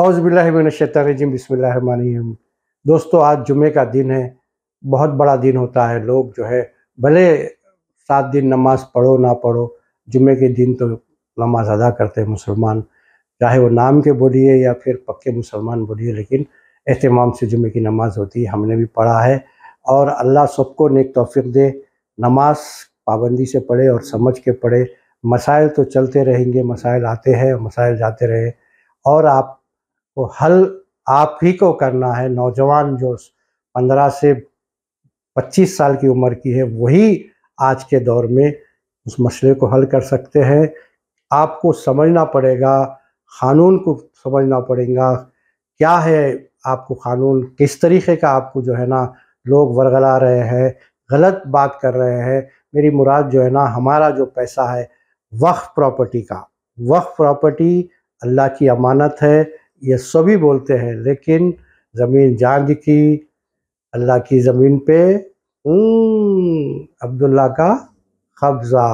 औज़ुबिल्लाहिमिनश्शैतानिर्रजीम बिस्मिल्लाहिर्रहमानिर्रहीम। दोस्तों, आज जुमे का दिन है। बहुत बड़ा दिन होता है। लोग जो है भले 7 दिन नमाज़ पढ़ो ना पढ़ो, जुमे के दिन तो नमाज़ अदा करते हैं मुसलमान, चाहे वो नाम के बोलिए या फिर पक्के मुसलमान बोलिए, लेकिन एहतमाम से जुमे की नमाज़ होती है। हमने भी पढ़ा है और अल्लाह सबको नेक तौफ़ीक़ दे। नमाज़ पाबंदी से पढ़े और समझ के पढ़े। मसाइल तो चलते रहेंगे, मसाइल आते हैं, मसाइल जाते रहे और आपको हल आप ही को करना है। नौजवान जो 15 से 25 साल की उम्र की है, वही आज के दौर में उस मसले को हल कर सकते हैं। आपको समझना पड़ेगा, क़ानून को समझना पड़ेगा, क्या है आपको क़ानून, किस तरीक़े का आपको जो है ना लोग वरगला रहे हैं, गलत बात कर रहे हैं। मेरी मुराद जो है ना, हमारा जो पैसा है वक्फ़ प्रॉपर्टी का, वक्फ़ प्रॉपर्टी अल्लाह की अमानत है, ये सभी बोलते हैं, लेकिन ज़मीन जाग की, अल्लाह की ज़मीन पे अब्दुल्ला का कब्ज़ा।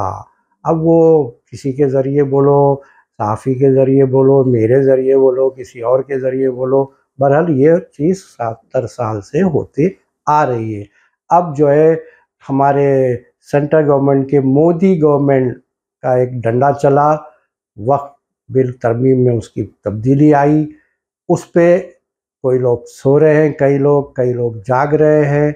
अब वो किसी के ज़रिए बोलो, सहाफ़ी के ज़रिए बोलो, मेरे ज़रिए बोलो, किसी और के ज़रिए बोलो, बहरहाल ये चीज़ 70 साल से होती आ रही है। अब जो है हमारे सेंट्रल गवर्नमेंट के, मोदी गवर्नमेंट का एक डंडा चला, वक्फ़ बिल तरमीम में उसकी तब्दीली आई। उस पे कोई लोग सो रहे हैं, कई लोग जाग रहे हैं।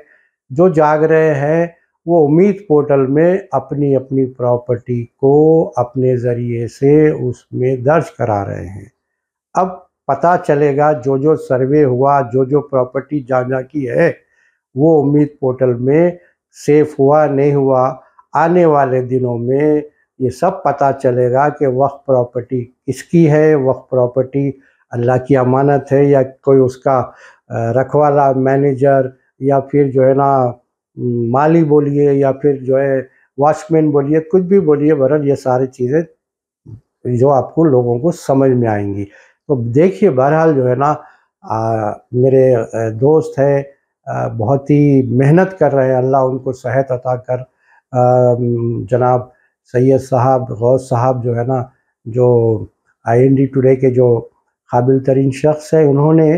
जो जाग रहे हैं वो उम्मीद पोर्टल में अपनी अपनी प्रॉपर्टी को अपने ज़रिए से उसमें दर्ज करा रहे हैं। अब पता चलेगा, जो जो सर्वे हुआ, जो जो प्रॉपर्टी जहाँ की है, वो उम्मीद पोर्टल में सेव हुआ नहीं हुआ। आने वाले दिनों में ये सब पता चलेगा कि वक्फ़ प्रॉपर्टी किसकी है, वक्फ़ प्रॉपर्टी अल्लाह की अमानत है या कोई उसका रखवाला, मैनेजर, या फिर जो है ना माली बोलिए, या फिर जो है वॉचमैन बोलिए, कुछ भी बोलिए, बहरहाल ये सारी चीज़ें जो आपको लोगों को समझ में आएंगी। तो देखिए, बहरहाल जो है ना मेरे दोस्त है, बहुत ही मेहनत कर रहे हैं, अल्लाह उनको सेहत अता कर। जनाब सैयद साहब, गौस साहब जो है ना, जो IND टुडे के जो काबिल तरीन शख्स है, उन्होंने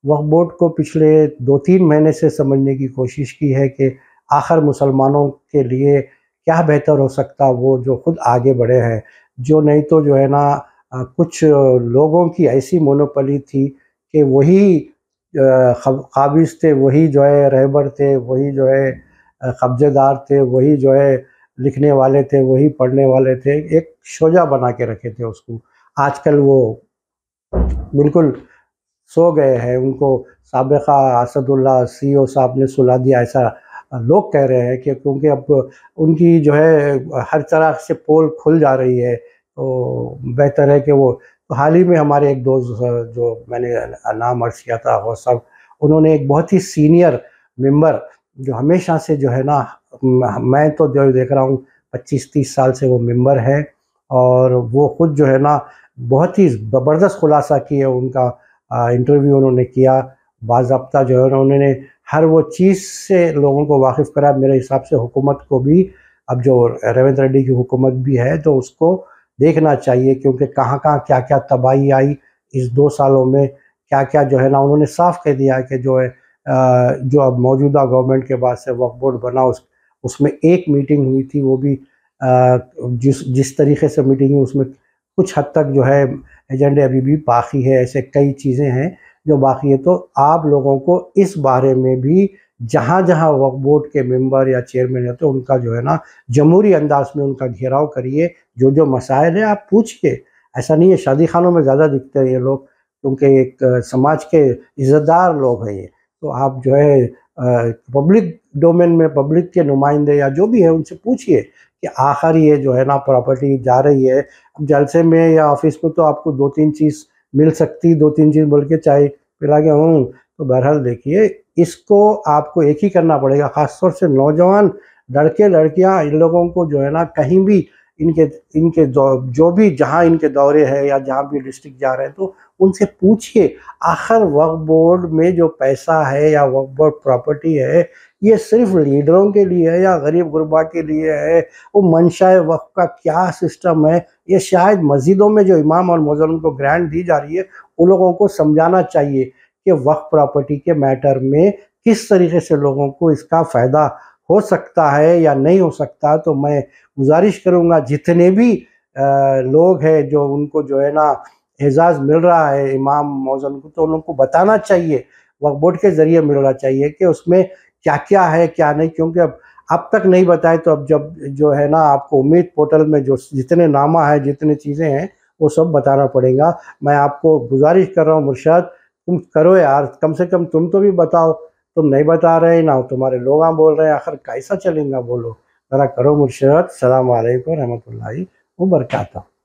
वक्फ़ बोर्ड को पिछले 2-3 महीने से समझने की कोशिश की है कि आखिर मुसलमानों के लिए क्या बेहतर हो सकता। वो जो खुद आगे बढ़े हैं, जो नहीं तो जो है ना कुछ लोगों की ऐसी मोनोपोली थी कि वही काबिज़ थे, वही जो है रहबर थे, वही जो है कब्ज़ेदार थे, वही जो है लिखने वाले थे, वही पढ़ने वाले थे। एक शोजा बना के रखे थे उसको। आजकल वो बिल्कुल सो गए हैं। उनको साबिक़ा असदुल्ला CEO साहब ने सुला दिया, ऐसा लोग कह रहे हैं कि क्योंकि अब उनकी जो है हर तरह से पोल खुल जा रही है, तो बेहतर है कि वो। तो हाल ही में हमारे एक दोस्त, जो मैंने नाम अर्ज़ किया था, वो सब, उन्होंने एक बहुत ही सीनियर मेंबर, जो हमेशा से जो है ना, मैं तो जो देख रहा हूँ 25-30 साल से वो मेंबर है, और वो खुद जो है ना बहुत ही ज़बरदस्त खुलासा किया। उनका इंटरव्यू उन्होंने किया, बाज़ाब्ता जो है उन्होंने हर वो चीज़ से लोगों को वाकिफ़ करा। मेरे हिसाब से हुकूमत को भी, अब जो रेवंत रेड्डी की हुकूमत भी है, तो उसको देखना चाहिए, क्योंकि कहाँ-कहाँ क्या-क्या तबाही आई इस 2 सालों में। क्या-क्या जो है ना, उन्होंने साफ़ कह दिया कि जो है जो अब मौजूदा गवर्नमेंट के बाद से वक्फ़ बोर्ड बना, उसमें एक मीटिंग हुई थी, वो भी जिस तरीक़े से मीटिंग हुई, उसमें कुछ हद तक जो है एजेंडे अभी भी बाकी है। ऐसे कई चीज़ें हैं जो बाकी है। तो आप लोगों को इस बारे में भी, जहाँ-जहाँ वक्फ़ बोर्ड के मेंबर या चेयरमैन रहते हैं, उनका जो है ना जमहूरी अंदाज में उनका घेराव करिए। जो मसाइल हैं आप पूछिए। ऐसा नहीं है, शादी खानों में ज़्यादा दिखते हैं ये लोग, क्योंकि एक समाज के इज़्ज़तदार लोग हैं ये। तो आप जो है पब्लिक डोमेन में पब्लिक के नुमाइंदे या जो भी है, उनसे पूछिए कि आखिर ये जो है ना प्रॉपर्टी जा रही है। अब जलसे में या ऑफिस में तो आपको 2-3 चीज़ मिल सकती, 2-3 चीज़ बोल के चाय पिला के तो बहरहाल देखिए, इसको आपको एक ही करना पड़ेगा। ख़ास तौर से नौजवान लड़के लड़कियां, इन लोगों को जो है ना कहीं भी इनके इनके जो भी जहाँ इनके दौरे हैं या जहाँ भी डिस्ट्रिक्ट जा रहे हैं, तो उनसे पूछिए आखिर वक्फ बोर्ड में जो पैसा है या वक्फ बोर्ड प्रॉपर्टी है, ये सिर्फ लीडरों के लिए है या गरीब गुरबा के लिए है? वो मंशा वक्फ का क्या सिस्टम है? ये शायद मस्जिदों में जो इमाम और मुअज्जिन को ग्रांट दी जा रही है, उन लोगों को समझाना चाहिए कि वक्फ प्रॉपर्टी के मैटर में किस तरीके से लोगों को इसका फ़ायदा हो सकता है या नहीं हो सकता। तो मैं गुजारिश करूँगा जितने भी लोग हैं जो उनको जो है ना एजाज़ मिल रहा है इमाम मौज़न को, तो उन लोगों को बताना चाहिए, वक्फ बोर्ड के ज़रिए मिलना चाहिए कि उसमें क्या क्या है क्या नहीं, क्योंकि अब तक नहीं बताए तो अब जब जो है ना आपको उम्मीद पोर्टल में जो जितने नामा है जितनी चीज़ें हैं वो सब बताना पड़ेगा। मैं आपको गुजारिश कर रहा हूँ मुर्शद, तुम करो यार, कम से कम तुम तो भी बताओ। तुम नहीं बता रहे ना, तुम्हारे लोग बोल रहे हैं, आखिर कैसा चलेगा बोलो, ज़रा करो मुर्शद। सलाम अलैकुम रहमतुल्लाहि व बरकातहू।